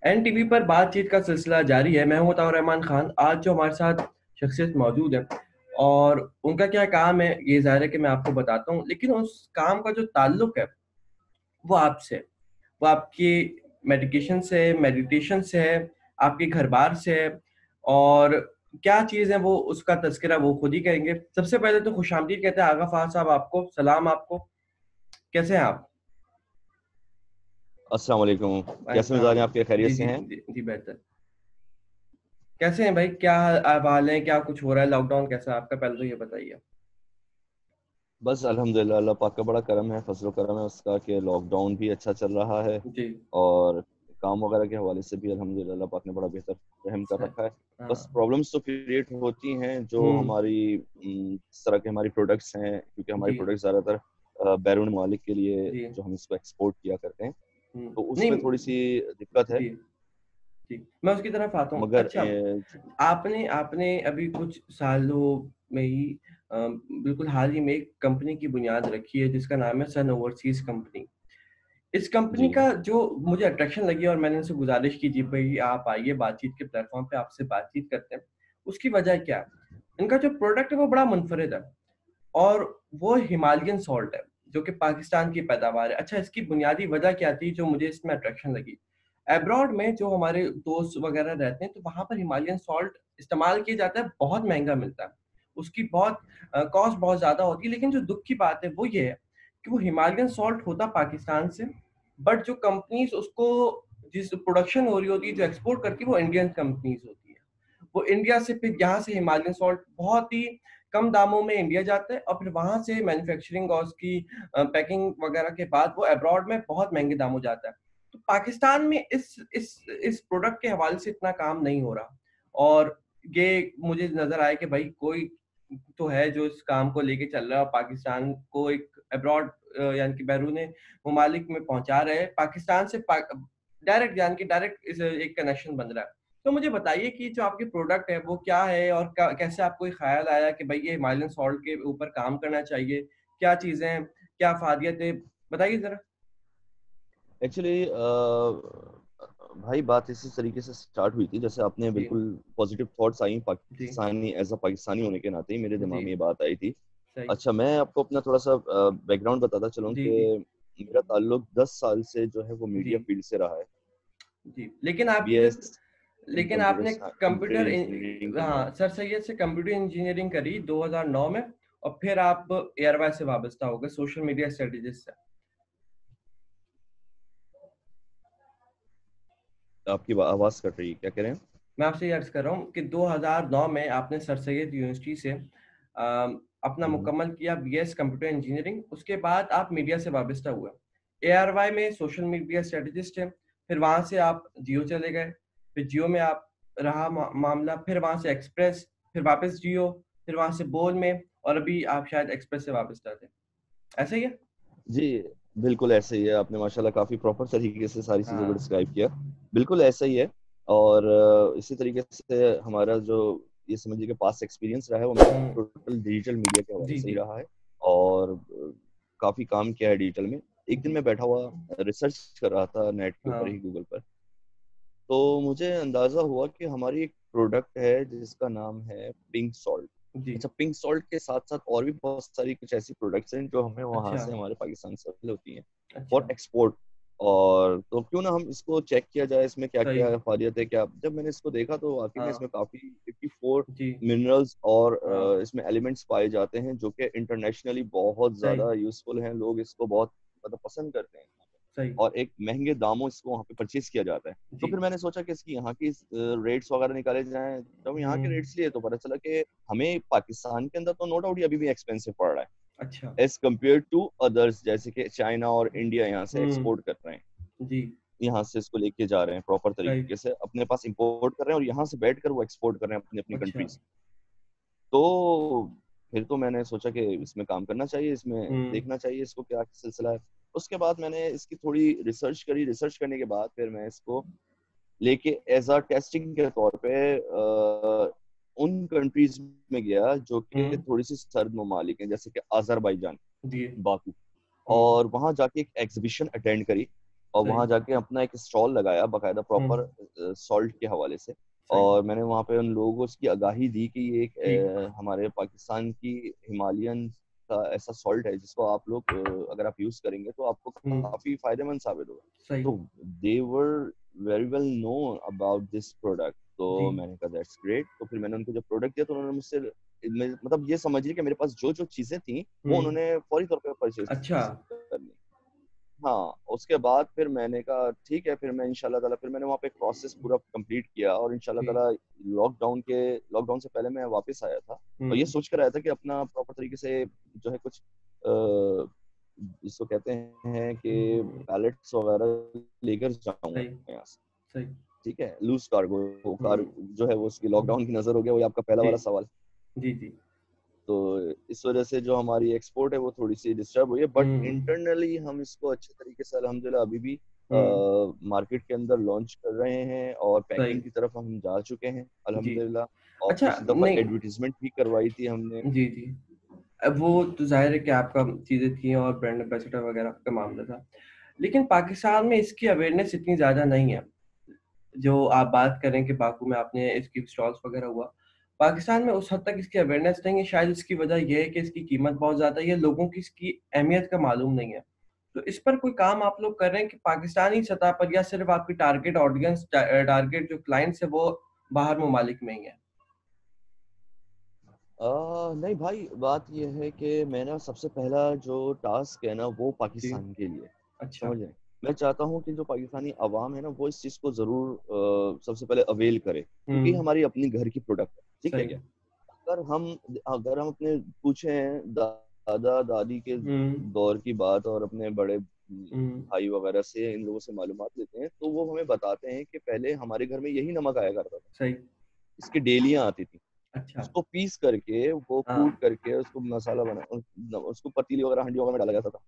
NTV पर बातचीत का सिलसिला जारी है। मैं हूं अताउर रहमान खान। आज जो हमारे साथ शख्सियत मौजूद है और उनका क्या काम है ये ज़ाहिर है कि मैं आपको बताता हूँ, लेकिन उस काम का जो ताल्लुक है वो आपसे है। वो आपकी मेडिकेशन से, मेडिटेशन से है, आपके घर-बार से है। और क्या चीज़ है वो उसका तज़किरा वो खुद ही करेंगे। सबसे पहले तो खुशामदीद कहते हैं आगा फ़ाज़ साहब आपको, सलाम आपको। कैसे हैं आप? अस्सलाम वालेकुम। कैसे वालेकुम मिजाज हैं सलाम। आपके, खैरियत जी, से जी, हैं? जी, जी, बेहतर। कैसे हैं भाई? क्या हाल है? क्या कुछ हो रहा है? लॉकडाउन कैसा है आपका? पहले तो ये बताइए। बस अल्हम्दुलिल्लाह, अल्लाह पाक का बड़ा करम है, फजल करम है उसका कि लॉकडाउन भी अच्छा चल रहा है। जी। और काम वगैरह के हवाले से भी अल्हम्दुलिल्लाह अल्लाह पाक ने बड़ा बेहतर रहम कर सही। रखा है। बस हाँ। प्रॉब्लम्स तो क्रिएट होती हैं जो हुँ। हमारी इस तरह के हमारी प्रोडक्ट्स हैं, क्योंकि हमारी जी, प्रोडक्ट्स ज़्यादातर बैरून ममालिक के लिए जी। जो हम इसको एक्सपोर्ट किया करते हैं, हुँ। तो उसमें थोड़ी नहीं। सी दिक्कत है। जी, जी। मैं उसकी तरफ आता हूँ। मगर अच्छा, आपने आपने अभी कुछ सालों में ही बिल्कुल हाल ही में एक कंपनी की बुनियाद रखी है जिसका नाम है सन ओवरसीज़ कंपनी। इस कंपनी जी का जो मुझे अट्रैक्शन लगी और मैंने उनसे गुज़ारिश की थी भई आप आइए बातचीत के प्लेटफ़ॉर्म पे आपसे बातचीत करते हैं। उसकी वजह क्या है? इनका जो प्रोडक्ट है वो बड़ा मुनफ़रिद है और वो हिमालयन सॉल्ट है, जो कि पाकिस्तान की पैदावार है। अच्छा, इसकी बुनियादी वजह क्या थी जो मुझे इसमें अट्रैक्शन लगी? अब्रॉड में जो हमारे दोस्त वग़ैरह रहते हैं तो वहाँ पर हिमालयन सॉल्ट इस्तेमाल किया जाता है, बहुत महँगा मिलता है। उसकी बहुत कॉस्ट बहुत ज़्यादा होती है, लेकिन जो दुःख की बात है वो ये है कि वो हिमालयन सॉल्ट होता पाकिस्तान से, बट जो कंपनीज़ उसको जिस प्रोडक्शन हो रही होती है, जो एक्सपोर्ट करती है वो इंडियन कंपनीज़ होती है। वो इंडिया से फिर यहाँ से हिमालयन सॉल्ट बहुत ही कम दामों में इंडिया जाता है और फिर वहाँ से मैन्युफैक्चरिंग और उसकी पैकिंग वगैरह के बाद वो अब्रॉड में बहुत महँगे दामों जाता है। तो पाकिस्तान में इस प्रोडक्ट के हवाले से इतना काम नहीं हो रहा और ये मुझे नज़र आया कि भाई कोई तो है जो इस काम को लेके चल रहा है और पाकिस्तान को एक अब्रॉड यानी कि बैरून ममालिक में पहुँचा रहे हैं। पाकिस्तान से डायरेक्ट यानी कि डायरेक्ट इस एक कनेक्शन बन रहा है। तो मुझे बताइए कि जो आपके प्रोडक्ट है वो क्या है और कैसे आपको ये ख्याल आया कि भाई ये हिमालयन सॉल्ट के ऊपर काम करना चाहिए? क्या चीज़ें हैं? क्या फ़ायदियत है? बताइए ज़रा। एक्चुअली भाई बात इसी तरीके से स्टार्ट हुई थी, जैसे आपने जी, बिल्कुल पॉजिटिव थॉट्स आई, जी, पाकिस्तानी एज अ पाकिस्तानी होने के नाते ही मेरे जी, दिमाग में ये बात आई थी। सही। अच्छा, मैं आपको अपना थोड़ा सा बैकग्राउंड बताता चलूँ जी, कि जी, मेरा ताल्लुक 10 साल से जो है वो जी, मीडिया फील्ड से रहा है। जी। लेकिन आप जब बीएस इन लेकिन आपने कंप्यूटर इंजीनियरिंग की है। सर सैयद से कंप्यूटर इंजीनियरिंग करी 2009 में और फिर आप एयरवाई से वाबस्ता हो गए सोशल मीडिया स्ट्रेटेजिस्ट से। आपकी आवाज़ कट रही है, क्या कह रहे हैं? मैं आपसे ये अर्ज़ कर रहा हूँ कि 2009 में आपने सर सैयद यूनिवर्सिटी से अपना हम्म, मुकम्मल किया बीएस कंप्यूटर इंजीनियरिंग, उसके बाद आप मीडिया से वाबस्ता हुए। एआरवाई में सोशल मीडिया स्ट्रेटेजिस्ट हैं, फिर वहाँ से आप जियो चले गए, फिर जियो में आप रहा मामला, फिर वहाँ से एक्सप्रेस, फिर वापस जियो, फिर वहाँ से बोल में और अभी आप शायद एक्सप्रेस से वाबस्ता थे। ऐसा ही है? जी, बिल्कुल ऐसे ही है। आपने माशाल्लाह काफ़ी प्रॉपर तरीके से सारी चीज़ों को हाँ, डिस्क्राइब किया। बिल्कुल ऐसा ही है। और इसी तरीके से हमारा जो ये समझिए कि पास्ट एक्सपीरियंस रहा है वो हुँ। टोटल डिजिटल मीडिया के हवाले जी, से ही जी। रहा है। और काफ़ी काम किया है डिजिटल में। एक दिन जी। मैं बैठा हुआ रिसर्च कर रहा था नेट के ऊपर हाँ। ही, गूगल पर। तो मुझे अंदाज़ा हुआ कि हमारी एक प्रोडक्ट है जिसका नाम है पिंक सॉल्ट। जी। अच्छा, पिंक सॉल्ट के साथ-साथ और भी बहुत सारी कुछ ऐसी प्रोडक्ट्स हैं जो हमें वहाँ अच्छा, से हमारे पाकिस्तान से सेल होती हैं फॉर अच्छा। एक्सपोर्ट। और तो क्यों ना हम इसको चेक किया जाए, इसमें सही। क्या-क्या फ़ायदियत है, क्या जब मैंने इसको देखा तो वाक़ई में हाँ। इसमें काफ़ी 54 जी। मिनरल्स और हाँ। इसमें एलिमेंट्स पाए जाते हैं जो कि इंटरनेशनली बहुत सही, ज़्यादा यूज़फुल हैं। लोग इसको बहुत मतलब पसंद करते हैं यहाँ पे, सही। और एक महँगे दामों इसको वहाँ पे परचेज़ किया जाता है। तो जी। फिर मैंने सोचा कि इसकी यहाँ की रेट्स वगैरह निकाले जाएँ। जब यहाँ के हुँ। रेट्स लिए तो पता चला कि हमें पाकिस्तान के अंदर तो नो डाउट ये अभी भी एक्सपेंसिव पड़ रहा है अच्छा। एज़ कम्पेयर टू अदर्स, जैसे कि चाइना और इंडिया यहाँ से हुँ। एक्सपोर्ट कर रहे हैं। जी। यहाँ से इसको लेके जा रहे हैं प्रॉपर सही। तरीके से, अपने पास इंपोर्ट कर रहे हैं और यहाँ से बैठकर वो एक्सपोर्ट कर रहे हैं अपनी-अपनी अच्छा। कंट्रीज़। तो फिर तो मैंने सोचा कि इसमें काम करना चाहिए, इसमें हुँ। देखना चाहिए इसको क्या सिलसिला है। उसके बाद मैंने इसकी थोड़ी रिसर्च करी, रिसर्च करने के बाद फिर मैं इसको लेके एज़ अ टेस्टिंग के तौर पे उन कंट्रीज़ में गया जो हुँ। कि थोड़ी-सी सर्द ममालिक हैं, जैसे कि अज़रबैजान, जी। बाकू। हुँ। और वहाँ जाके एक एग्ज़िबिशन अटेंड करी। और सही। वहां जाके अपना एक स्टॉल लगाया बाकायदा प्रॉपर हम्म। सॉल्ट के हवाले से। सही। और मैंने वहां पे उन लोगों को उसकी आगाही दी कि ये एक ठीक। हमारे पाकिस्तान की हिमालयन का ऐसा सॉल्ट है जिसको आप लोग अगर आप यूज करेंगे तो आपको हम्म। काफी फायदेमंद साबित होगा। सही। तो they were very well know about this product. तो जी। मैंने कहा दैट्स ग्रेट। तो फिर मैंने उनको जब प्रोडक्ट दिया तो उन्होंने मुझसे मतलब ये समझिए कि मेरे पास जो जो चीजें थी वो हम्म। उन्होंने फौरी तौर पे परचेज अच्छा। कर ली। हाँ, उसके बाद फिर मैंने कहा ठीक है, फिर मैं इंशाल्लाह ताला फिर मैंने वहाँ पे एक प्रोसेस पूरा कंप्लीट किया और इंशाल्लाह जी। ताला लॉकडाउन से पहले मैं वापस आया था और ये हम्म। सोच कर आया था कि अपना प्रॉपर तरीके से जो है कुछ जिसको कहते हैं कि हम्म। पैलेट्स वगैरह लेकर जाऊंगा सही। यहाँ से। सही। ठीक है, लूज कार्गो कार हम्म। जो है वो उसकी हम्म। लॉकडाउन की नजर हो गया, वही आपका पहला जी। वाला सवाल। जी। जी। तो इस वजह से जो हमारी एक्सपोर्ट है वो थोड़ी सी डिस्टर्ब हुई है, बट हम्म। इंटरनली हम इसको अच्छे तरीके से अल्हम्दुलिल्लाह अभी भी हम्म। मार्केट के अंदर लॉन्च कर रहे हैं और सही। पैकिंग की तरफ हम जा चुके हैं जी। अल्हम्दुलिल्लाह। और अच्छा। पिछली दफा नहीं। एडवर्टीजमेंट भी करवाई थी हमने। जी। जी। अब वो तो ज़ाहिर है कि आपका चीज़ें थी और ब्रांड एम्बेसडर वगैरह का मामला था। लेकिन पाकिस्तान में इसकी अवेयरनेस इतनी ज़्यादा नहीं है। जो आप बात करें कि बाकू में आपने इसकी स्टॉल्स वगैरह हुआ, पाकिस्तान में उस हद तक इसकी अवेयरनेस नहीं है, शायद इसकी वजह ये है कि इसकी कीमत बहुत ज़्यादा है या लोगों की इसकी अहमियत का मालूम नहीं है। तो इस पर कोई काम आप लोग कर रहे हैं कि पाकिस्तानी सतह पर या सिर्फ़ आपकी टारगेट ऑडियंस टारगेट जो क्लाइंट्स है वो बाहर ममालिक में ही है? नहीं भाई, बात ये है कि मेरा सबसे पहला जो टास्क है ना वो जी। पाकिस्तान के लिए, अच्छा। समझ रहे हैं। मैं चाहता हूँ कि जो पाकिस्तानी अवाम है ना वो इस चीज़ को ज़रूर सबसे पहले अवेल करे, क्योंकि हुँ। हमारी अपनी घर की प्रोडक्ट है, ठीक है सही। क्या। अगर हम अगर हम अपने पूछें दादा दादी के हुँ। दौर की बात और अपने बड़े हुँ। भाई वगैरह से इन लोगों से मालूमात लेते हैं तो वो हमें बताते हैं कि पहले हमारे घर में यही नमक आया करता था, सही। इसकी डेलियां आती थी। अच्छा। उसको पीस करके वो हाँ। कूट करके उसको मसाला बना उसको पतीली वगैरह हंडी वगैरह में डाला जाता था।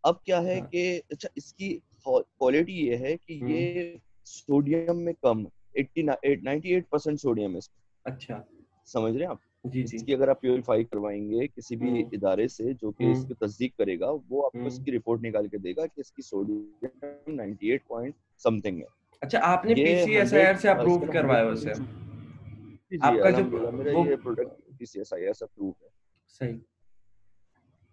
अब क्या है अच्छा। कि अच्छा इसकी क्वालिटी ये है कि हुँ। ये सोडियम में कम 98% सोडियम है इसमें, अच्छा। समझ रहे हैं आप। जी। जी। इसकी अगर आप प्योरीफाई करवाएंगे किसी भी हुँ। इदारे से जो कि हुँ। इसकी तस्दीक करेगा वो आपको हुँ। इसकी रिपोर्ट निकाल के देगा कि इसकी सोडियम 98 पॉइंट समथिंग है। अच्छा, आपने ये पीसीएसआईआर 100 से इसके अप्रूव अंदर करवाया 100% उसे? जी जी आपका जो अल्हम्दुलिल्लाह मेरा वो ये प्रोडक्ट PCSIS अप्रूव है। सही।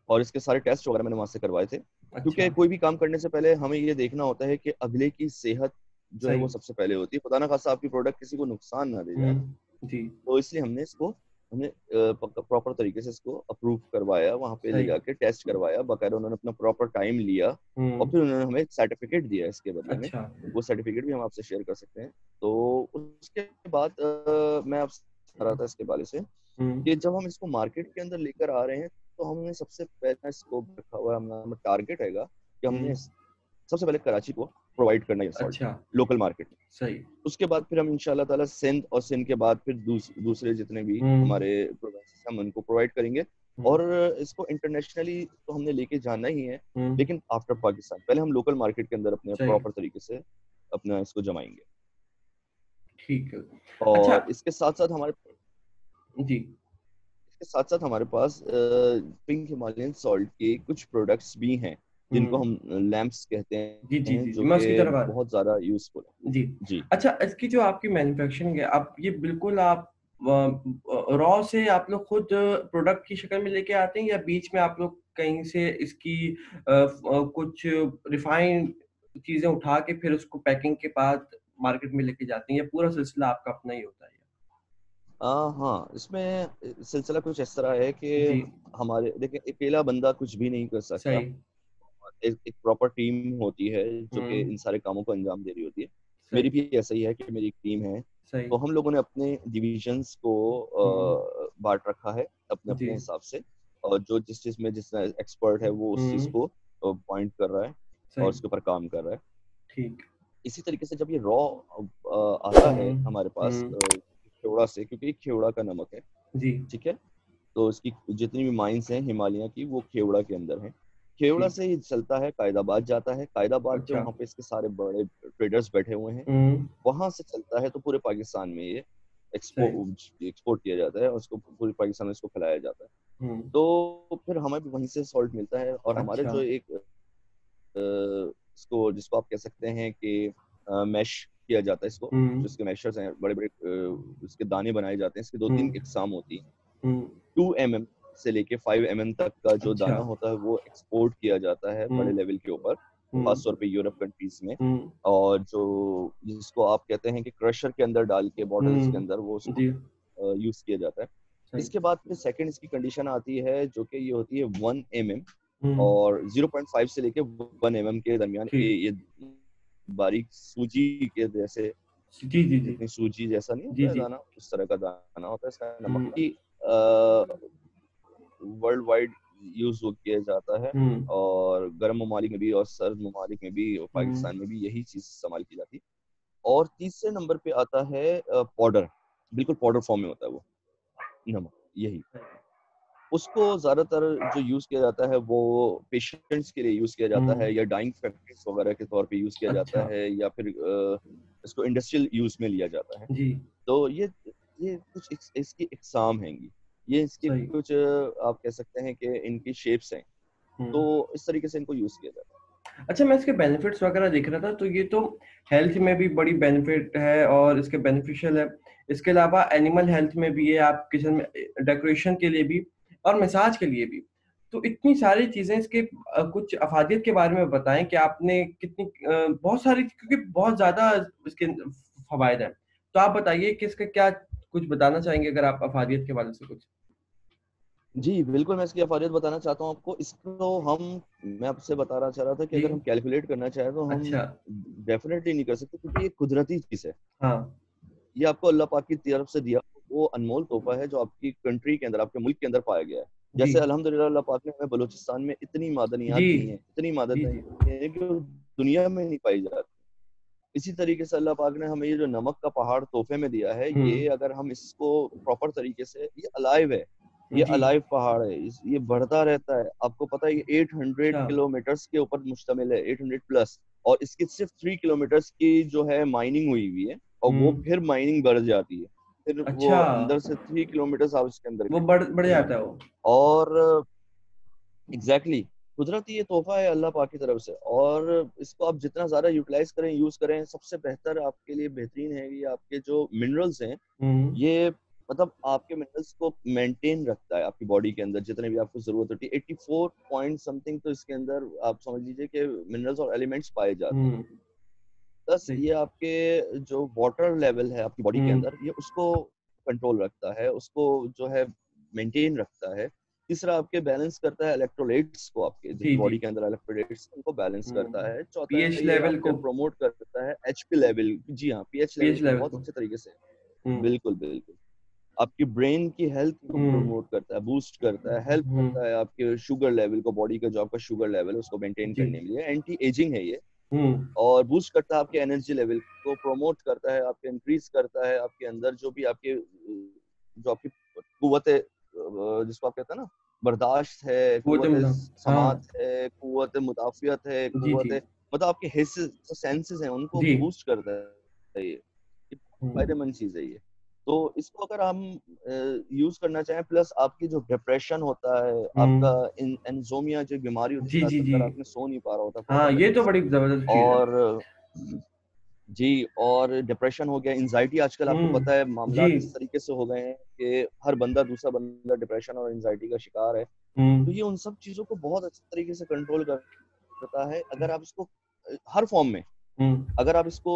और इसके सारे टेस्ट वगैरह मैंने वहां से करवाए थे, अच्छा। क्योंकि कोई भी काम करने से पहले हमें ये देखना होता है कि अगले की सेहत जो है सही। वो सबसे पहले होती है, खुदा ना खास्ता आपकी प्रोडक्ट किसी को नुकसान ना दे जाए। हुँ। जी। तो इसलिए हमने प्रॉपर तरीके से इसको अप्रूव करवाया, वहां पे ले सही। जाके टेस्ट करवाया बाकायदा, उन्होंने अपना प्रॉपर टाइम लिया और हुँ। फिर उन्होंने हमें एक सर्टिफिकेट दिया इसके बदले में। अच्छा। वो सर्टिफिकेट भी हम आपसे शेयर कर सकते हैं। तो उसके बाद मैं आपसे बता रहा था इसके बारे से हुँ। कि जब हम इसको मार्केट के अंदर लेकर आ रहे हैं तो हमने सबसे पहला स्कोप रखा हुआ है, हमारा टारगेट हैगा कि हुँ। हमने सबसे पहले कराची को प्रोवाइड करना है सॉल्ट अच्छा। लोकल मार्केट में। सही। उसके बाद फिर हम इंशाल्लाह ताला सिंध और सिंध के बाद फिर दूसरे जितने भी हुँ। हमारे प्रोविंसेस हम उनको प्रोवाइड करेंगे। हुँ। और इसको इंटरनेशनली तो हमने लेके जाना ही है, हुँ। लेकिन आफ्टर पाकिस्तान पहले हम लोकल मार्केट के अंदर अपने सही। प्रॉपर तरीके से अपना इसको जमाएंगे। ठीक है। अच्छा। और जी। इसके साथ साथ हमारे पास पिंक हिमालयन सॉल्ट के कुछ प्रोडक्ट्स भी हैं जिनको हुँ। हम लैंप्स कहते जी, जी, हैं, जी, जी, जो मैं कि उसकी तरफ बहुत ज्यादा यूजफुल है। जी। जी। अच्छा, इसकी जो आपकी मैन्युफैक्चरिंग है, आप ये बिल्कुल आप रॉ से आप लोग खुद प्रोडक्ट की शक्ल में लेके आते हैं या बीच में आप लोग कहीं से इसकी कुछ रिफाइंड चीज़ें उठा के फिर उसको पैकिंग के बाद मार्केट में लेके जाते हैं या पूरा सिलसिला आपका अपना ही होता है? हाँ, इसमें सिलसिला कुछ इस तरह है कि जी। हमारे देखिए अकेला बंदा कुछ भी नहीं कर सकता। सही। एक प्रॉपर टीम होती है जो हुँ। कि इन सारे कामों को अंजाम दे रही होती है। मेरी सही। भी ऐसा ही है कि मेरी एक टीम है। सही। तो हम लोगों ने अपने डिविजन्स को हुँ। बांट रखा है अपने जी। अपने हिसाब से। और जो जिस चीज में जितना एक्सपर्ट है वो उस चीज हुँ। को पॉइंट कर रहा है और सही। उसके ऊपर काम कर रहा है। ठीक। इसी तरीके से जब ये रॉ आता है हुँ। हमारे पास हुँ। खेवड़ा से, क्योंकि ये खेवड़ा का नमक है, जी। ठीक है। तो इसकी जितनी भी माइंस हैं हिमालय की वो खेवड़ा के अंदर हैं। खेवड़ा ठीक। से ये चलता है कायदाबाद जाता है, कायदाबाद पे अच्छा। वहाँ पे इसके सारे बड़े ट्रेडर्स बैठे हुए हैं। हुँ। वहां से चलता है तो पूरे पाकिस्तान में ये सही। एक्सपोर्ट किया जाता है और उसको पूरे पाकिस्तान में इसको खिलाया जाता है। हुँ। तो फिर हमें भी वहीं से सॉल्ट मिलता है और हमारे अच्छा। जो एक इसको जिसको आप कह सकते हैं कि मैश किया जाता है इसको, जो इसके मैशर्स हैं, बड़े बड़े इसके दाने बनाए जाते हैं। इसके दो तीन इकसाम होती हैं। 2 mm से लेके 5 mm तक का जो अच्छा। दाना होता है वो एक्सपोर्ट किया जाता है बड़े लेवल के ऊपर, खासतौर पे यूरोप कंट्रीज में। और जो जिसको आप कहते हैं कि क्रशर के अंदर डाल के बॉटल्स के अंदर वो उसको जी यूज किया जाता है। सही। इसके बाद फिर सेकंड इसकी कंडीशन आती है जो कि ये होती है 1 mm, हम्म और 0.5 से लेके 1 mm के दरमियान। ठीक। ये बारीक सूजी के जैसे, जी जी जी जितनी सूजी जैसा नहीं जी होता है जी। दाना, उस तरह का दाना होता है इसका। नमक हम्म की वर्ल्ड वाइड यूज किया जाता है, हम्म और गर्म ममालिक में भी और सर्द ममालिक में भी और हम्म पाकिस्तान में भी यही चीज इस्तेमाल की जाती है। और तीसरे नंबर पे आता है पाउडर, बिल्कुल पाउडर फॉर्म में होता है वो नमक, यही। उसको ज्यादातर जो यूज किया जाता है वो पेशेंट्स के लिए यूज किया जाता है, या डाइंग फैक्ट्रीज वगैरह के तौर पे यूज किया जाता अच्छा। है, या फिर इसको इंडस्ट्रियल यूज में लिया जाता है। जी तो ये कुछ इसकी इकसाम हैंगी, ये इसके सही। कुछ आप कह सकते हैं कि इनकी शेप्स हैं। तो हम्म इस तरीके से इनको यूज किया जाता अच्छा, मैं इसके बेनिफिट्स वगैरह देख रहा था, तो ये तो हेल्थ में भी बड़ी बेनिफिट है और इसके बेनिफिशियल है। इसके अलावा एनिमल हेल्थ में भी है, आप किचन में डेकोरेशन के लिए भी और मसाज के लिए भी। तो इतनी सारी चीजें इसके कुछ अफादियत के बारे में बताएं कि आपने कितनी बहुत सारी, क्योंकि बहुत ज्यादा इसके फवायद हैं। तो आप बताइए कि इसका क्या कुछ बताना चाहेंगे, अगर आप अफादियत के बारे से कुछ। है। जी बिल्कुल, मैं इसकी अफादियत बताना चाहता हूँ आपको। इसको मैं आपसे बताना चाह रहा था कि जी। अगर हम कैलकुलेट करना चाहें तो हम अच्छा। डेफिनेटली नहीं कर सकते, क्योंकि ये कुदरती चीज है। हाँ। ये आपको अल्लाह पाक की तरफ से दिया वो अनमोल तोहफा है, जो आपकी कंट्री के अंदर, आपके मुल्क के अंदर पाया गया है। जी जैसे अल्हम्दुलिल्लाह अल्लाह पाक ने हमें बलूचिस्तान में इतनी मादनियात जी दी हैं, इतनी जी मादनियात जी दी हैं कि वो दुनिया में नहीं पाई जाती। इसी तरीके से अल्लाह पाक ने हमें ये जो नमक का पहाड़ तोहफे में दिया है, ये हम्म अगर हम इसको प्रॉपर तरीके से, ये अलाइव है, ये जी। अलाइव पहाड़ है, ये बढ़ता रहता है। आपको पता है ये 800 अच्छा। किलोमीटर्स के ऊपर मुश्तमिल है, 800 प्लस। और इसकी सिर्फ 3 किलोमीटर्स की जो है माइनिंग हुई हुई है, और वो हम्म फिर माइनिंग बढ़ जाती है, फिर वो अच्छा, अंदर से 3 किलोमीटर आप इसके अंदर वो के बढ़ हैं। जाता है वो। और एग्जैक्टली कुदरती ये तोहफा है अल्लाह पाक की तरफ से, और इसको आप जितना ज्यादा यूटिलाइज करें, यूज करें, सबसे बेहतर आपके लिए बेहतरीन है। ये आपके जो मिनरल्स हैं, हम्म ये मतलब आपके मिनरल्स को मेंटेन रखता है आपकी बॉडी के अंदर, जितने भी आपको जरूरत होती है। 84 पॉइंट समथिंग तो इसके अंदर आप समझ लीजिए कि मिनरल्स और एलिमेंट्स पाए जाते हैं। हम्म प्लस सही। ये आपके जो वाटर लेवल है आपकी बॉडी के हम्म अंदर, ये उसको कंट्रोल रखता है, उसको जो है मेंटेन रखता है। तीसरा, आपके बैलेंस करता है इलेक्ट्रोलाइट्स को, आपके जो जी जी। बॉडी के अंदर इलेक्ट्रोलाइट्स उनको बैलेंस करता है। चौथा पीएच है, ये लेवल आपके को। प्रमोट करता है एचपी लेवल। जी हाँ, पीएच लेवल पीएच को लेवल बहुत को। अच्छे तरीके से। हम्म बिल्कुल बिल्कुल। आपकी ब्रेन की हेल्थ को हम्म प्रमोट करता है, बूस्ट करता है, हेल्प करता है आपके शुगर लेवल को, बॉडी का जो आपका शुगर लेवल है उसको मेंटेन जी। करने के लिए। एंटी एजिंग है ये। हम्म और बूस्ट करता है आपके एनर्जी लेवल को, प्रमोट करता है, आपके इंक्रीज करता है आपके अंदर जो भी आपके जो आपकी कुव्वत जिसको आप कहते हैं ना, बर्दाश्त है, वो तो कुव्वत मतलब। समात हाँ। है, कुव्वत मुदाफियत है, जी कुव्वत जी मतलब आपके हिस्से जो सेंसेस हैं उनको जी। बूस्ट करता है ये बहुत हम्म फायदेमंद चीज है ये। तो इसको अगर हम यूज करना चाहें, प्लस आपकी जो डिप्रेशन होता है, आपका हम्म एंजोमिया जो बीमारी होती जी है, रात जी जी। भर रात में सो नहीं पा रहा होता हाँ, प्रॉपर ये तरीके तो से, बड़ी जबरदस्त चीज है। और जी, और डिप्रेशन हो गया, एंजाइटी आजकल आपको पता है जी। मामला इस तरीके से हो गए हैं कि हर बंदा दूसरा बंदा डिप्रेशन और एंजाइटी का शिकार है। तो हम्म ये उन सब चीजों को बहुत अच्छे तरीके से कंट्रोल करता है। अगर आप इसको हर फॉर्म में, हम्म अगर आप इसको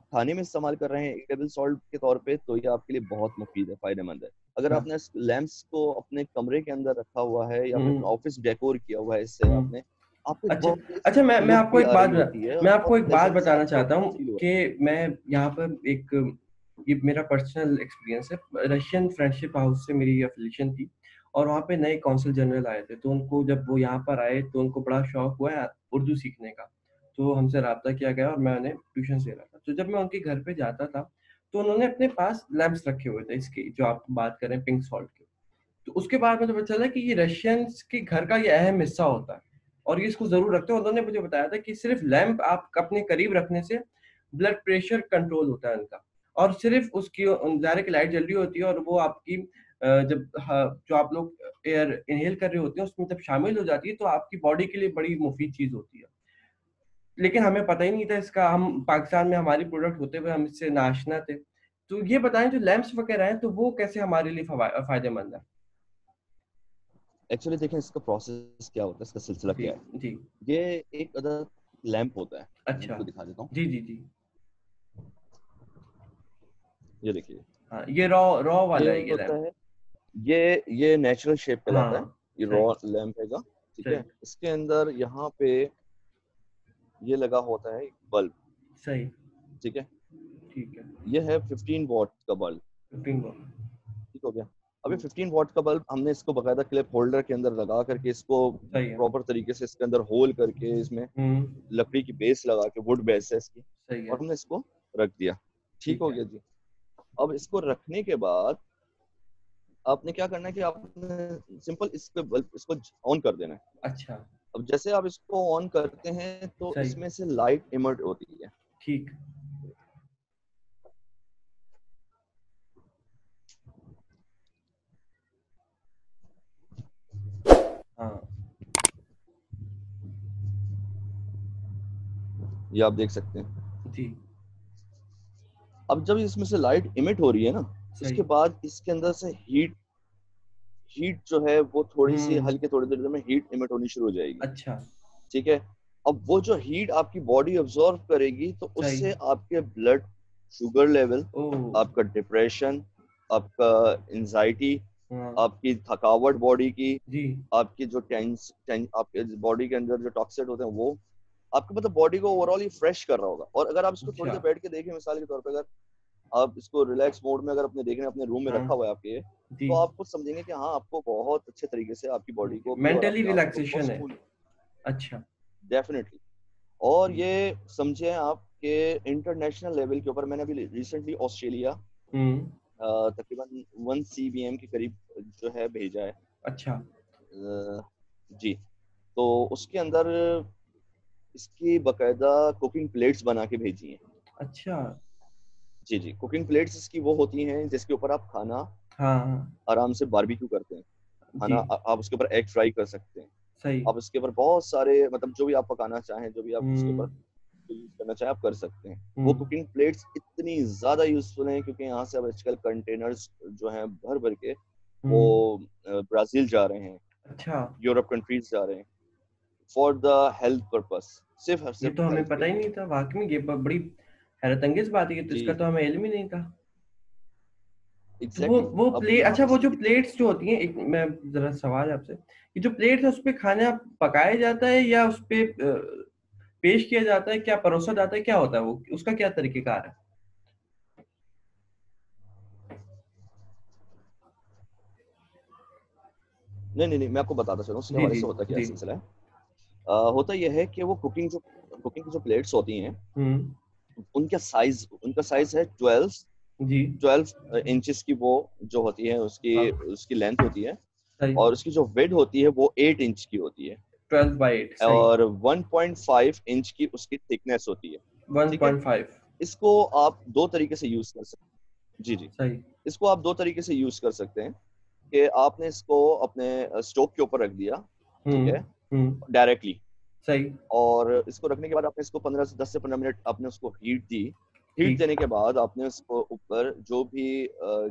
खाने में इस्तेमाल कर रहे हैं टेबल सॉल्ट के तौर पे, तो ये आपके लिए बहुत मुफीद है, फायदेमंद है। अगर अच्छा। आपने लैंप्स को अपने कमरे के अंदर रखा हुआ है, या फिर हम्म अपना ऑफिस डेकोर किया हुआ है इससे, हम्म आपने आपको एक अच्छा। वर्क अच्छा, मैं लुक आपको भी एक आ बात रही होती है, मैं और आपको एक बात प्लेजेंट सा बताना आपको चाहता हूँ फील हो रहा कि मैं यहाँ पर एक, ये मेरा पर्सनल एक्सपीरियंस है। रशियन फ्रेंडशिप हाउस से मेरी अफिलिएशन थी, और वहाँ पे नए कौंसल जनरल आए थे, तो उनको जब वो यहाँ पर आए तो उनको बड़ा शौक हुआ है उर्दू सीखने का। तो हमसे रब्ता किया गया और मैं उन्हें ट्यूशन दे रहा था। तो जब मैं उनके घर पे जाता था, तो उन्होंने अपने पास लैंप्स रखे हुए थे, इसके जो आप बात कर रहे हैं पिंक सॉल्ट के। तो उसके बाद मुझे पता चला कि ये रशियंस के घर का ये अहम हिस्सा होता है, और ये इसको जरूर रखते हैं। उन्होंने मुझे बताया था कि सिर्फ लैंप आप अपने करीब रखने से ब्लड प्रेशर कंट्रोल होता है उनका, और सिर्फ उसकी डायरेक्ट लाइट जल रही होती है, और वो आपकी जब जो आप लोग एयर इनहेल कर रहे होते हैं उसमें जब शामिल हो जाती है, तो आपकी बॉडी के लिए बड़ी मुफीद चीज होती है। लेकिन हमें पता ही नहीं था इसका, हम पाकिस्तान में हमारी प्रोडक्ट होते हुए हम इससे नाशना थे। तो ये बताएं जो लैंप्स वगैरह हैं तो वो कैसे हमारे लिए फायदेमंद है? एक्चुअली देखें इसका प्रोसेस क्या होता है, इसका सिलसिला जी क्या है। जी। ये एक अदर लैंप होता है, मैं अच्छा। आपको दिखा देता हूँ। जी जी जी। ये देखिए, हाँ, ये रॉ रॉ ये वाला है ये होता लैंप। है, ये नेचुरल शेप कहलाता है। हाँ। ये रॉ सही। लैंप हैगा, ठीक सही। है। इसके अंदर यहाँ पे ये लगा होता है बल्ब, सही। ठीक है। ठीक है। ये है 15 वॉट का बल्ब, 15 ठीक हो गया। अभी 15 वॉट का बल्ब हमने इसको बकायदा क्लिप होल्डर के अंदर लगा करके इसको सही है। प्रॉपर तरीके से इसके अंदर होल करके इसमें हम्म। लकड़ी की बेस लगा के, वुड बेस है इसकी, सही है। और हमने इसको रख दिया, ठीक ठीक हो है। गया जी। अब इसको रखने के बाद आपने क्या करना है कि आपने सिंपल इसको बल्ब इसको ऑन कर देना है। अच्छा। अब जैसे आप इसको ऑन करते हैं तो सही। इसमें से लाइट इमर्ट होती है। ठीक। हाँ। ये आप देख सकते हैं। जी। अब जब इसमें से लाइट इमिट हो रही है ना, सही। उसके बाद इसके अंदर से हीट हीट जो है वो थोड़ी सी हम्म। हल्के, थोड़ी देर में हीट इमिट होनी शुरू हो जाएगी, अच्छा। ठीक है। अब वो जो हीट आपकी बॉडी ऑब्जॉर्व करेगी तो सही। उससे आपके ब्लड शुगर लेवल, ओ। आपका डिप्रेशन, आपका एंजाइटी, हाँ। आपकी थकावट बॉडी की, जी। आपकी जो आपके बॉडी के अंदर जो टॉक्सिक होते हैं वो आपको मतलब बॉडी को ओवरऑल ही फ्रेश कर रहा होगा। और अगर आप इसको थोड़ी अच्छा। देर बैठ के देखें, मिसाल के तौर पे अगर आप इसको रिलैक्स मोड में अगर अपने देख रहे हैं, अपने रूम में हाँ। रखा हुआ है आपके, जी। तो आप कुछ समझेंगे कि हाँ आपको बहुत अच्छे तरीके से आपकी बॉडी को भी और मेंटली अपने आप को बहुत रिलैक्सेशन है। सुकून, अच्छा। डेफिनेटली। और जी। ये समझे आप कि इंटरनेशनल लेवल के ऊपर मैंने अभी रिसेंटली ऑस्ट्रेलिया हम्म। तकरीबन 1 CBM के करीब जो है भेजा है। अच्छा। जी। तो उसके अंदर इसकी बकायदा कुकिंग प्लेट्स बना के भेजी हैं। अच्छा। जी जी, कुकिंग प्लेट्स इसकी वो होती हैं जिसके ऊपर आप खाना हाँ हाँ। आराम से बारबेक्यू करते हैं। जी। खाना आप उसके ऊपर एग फ्राई कर सकते हैं। सही। आप उसके ऊपर बहुत सारे मतलब जो भी आप पकाना चाहें, जो भी आप उसके ऊपर हम्म। यूज करना चाहें आप कर सकते हैं। वो हम्म। कुकिंग प्लेट्स इतनी ज्यादा यूजफुल हैं क्योंकि यहाँ से अब आजकल कंटेनर्स जो हैं भर भर के वो हम्म। ब्राजील जा रहे हैं, अच्छा। यूरोप कंट्रीज जा रहे हैं फॉर द हेल्थ पर्पस, सिर्फ और ये सिर्फ तो हमें हेल्थ के पता ही लिए। नहीं था, वाकई में ये बड़ी हैरतअंगेज बात है, ये तो जी इसका तो हमें इल्म ही नहीं था। तो वो एग्जैक्टली वो अब प्लेट, यहाँ अच्छा पे वो जो सिर्फ प्लेट्स जो होती हैं, एक मैं जरा सवाल है आपसे, ये जो प्लेट है उस पे खाना पकाया जाता है या उस पे पेश किया जाता है, क्या परोसा जाता है, क्या होता है वो, उसका क्या तरीकेकार है? नहीं, मैं आपको बताता चलूँ उसके जी हवाले जी। से होता क्या है जी। सिलसिला है। होता यह है कि वो कुकिंग की जो प्लेट्स होती हैं हम्म। उनका साइज है जी। 12 इंचेस की, वो जो होती है उसकी हाँ। उसकी लेंथ होती है। सही। और उसकी जो विड्थ होती है वो 8 इंच की होती है। 12/8 सही। और 1.5 इंच की उसकी थिकनेस होती है, ठीक है। 1.5। इसको आप दो तरीके से यूज कर सकते हैं। जी जी, सही। इसको आप दो तरीके से यूज कर सकते हैं कि आपने इसको अपने स्टोव के ऊपर रख दिया, ठीक हम्म। है, हम्म। डायरेक्टली। सही। और इसको रखने के बाद आपने इसको 10 से 15 मिनट आपने उसको हीट दी। हीट ठीक। देने के बाद आपने उसको ऊपर जो भी